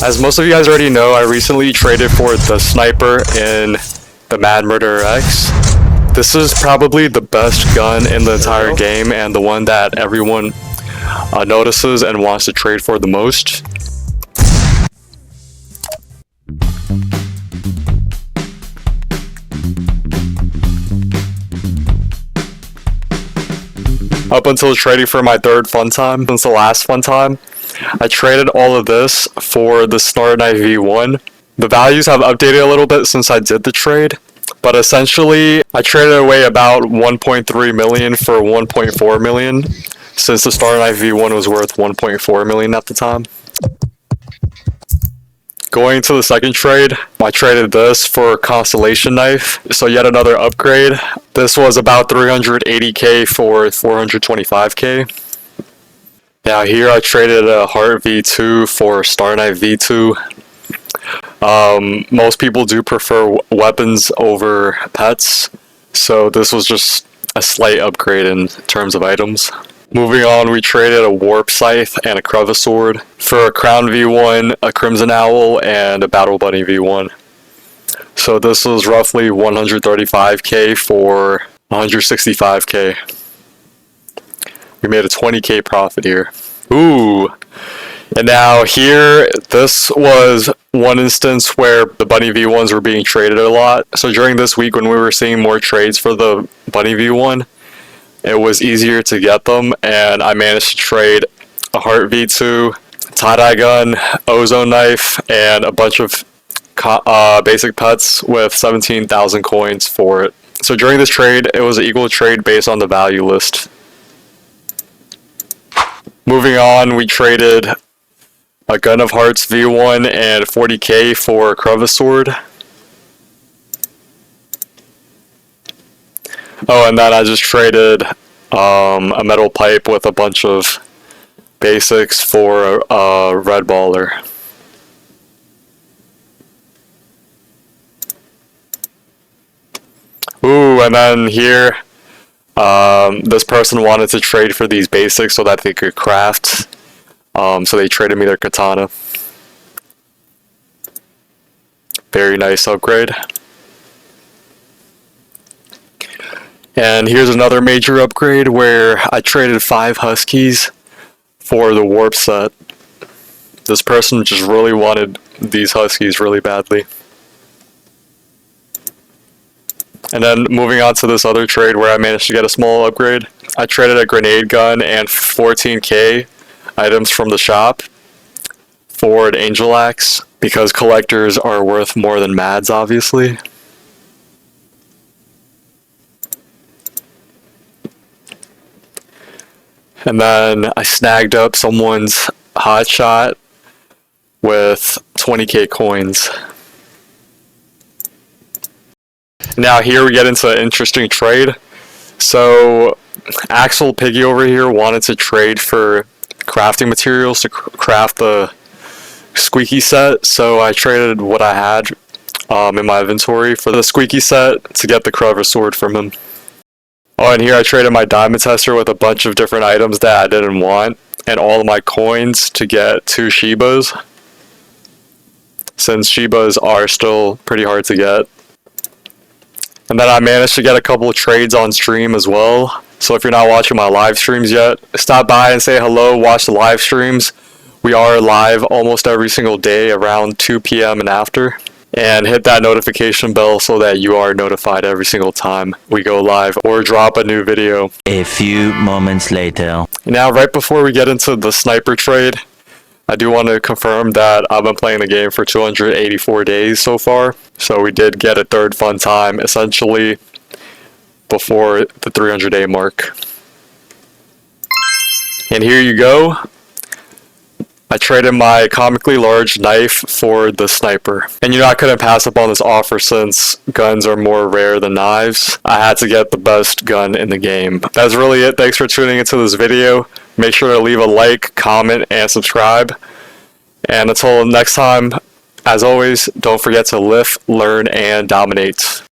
As most of you guys already know, I recently traded for the sniper in the Mad Murderer X. This is probably the best gun in the entire game and the one that everyone notices and wants to trade for the most. Up until trading for my third Funtime, since the last Funtime, I traded all of this for the Star Knife V1. The values have updated a little bit since I did the trade, but essentially I traded away about 1.3 million for 1.4 million, since the Star Knife V1 was worth 1.4 million at the time. Going to the second trade, I traded this for Constellation Knife, so yet another upgrade. This was about 380k for 425k. Now here I traded a Heart V2 for Star Knife V2. Most people do prefer weapons over pets, so this was just a slight upgrade in terms of items. Moving on, we traded a Warp Scythe and a Crevice Sword for a Crown V1, a Crimson Owl, and a Battle Bunny V1. So this was roughly 135k for 165k. We made a 20k profit here. Ooh! And now here, this was one instance where the Bunny V1s were being traded a lot. So during this week when we were seeing more trades for the Bunny V1, it was easier to get them, and I managed to trade a Heart V2, tie-dye gun, Ozone Knife, and a bunch of basic pets with 17,000 coins for it. So during this trade, it was an equal trade based on the value list. Moving on, we traded a Gun of Hearts V1 and 40k for a Crevice Sword. Oh, and then I just traded a metal pipe with a bunch of basics for a red baller. Ooh, and then here, this person wanted to trade for these basics so that they could craft. So they traded me their katana. Very nice upgrade. And here's another major upgrade where I traded 5 Huskies for the Warp set. This person just really wanted these Huskies really badly. And then moving on to this other trade where I managed to get a small upgrade. I traded a grenade gun and 14k items from the shop for an Angel Axe, because collectors are worth more than mads, obviously. And then I snagged up someone's hotshot with 20k coins. Now here we get into an interesting trade. So Axel Piggy over here wanted to trade for crafting materials to craft the squeaky set. So I traded what I had in my inventory for the squeaky set to get the Crevice Sword from him. Oh, and here I traded my diamond tester with a bunch of different items that I didn't want, and all of my coins to get 2 Shibas, since Shibas are still pretty hard to get. And then I managed to get a couple of trades on stream as well. So if you're not watching my live streams yet, stop by and say hello, watch the live streams. We are live almost every single day around 2 p.m. and after. And hit that notification bell so that you are notified every single time we go live or drop a new video. A few moments later. Now, right before we get into the sniper trade, I do want to confirm that I've been playing the game for 284 days so far. So we did get a third Funtime, essentially before the 300-day mark. And here you go. I traded my comically large knife for the sniper. And you know, I couldn't pass up on this offer since guns are more rare than knives. I had to get the best gun in the game. That's really it. Thanks for tuning into this video. Make sure to leave a like, comment, and subscribe. And until next time, as always, don't forget to live, learn, and dominate.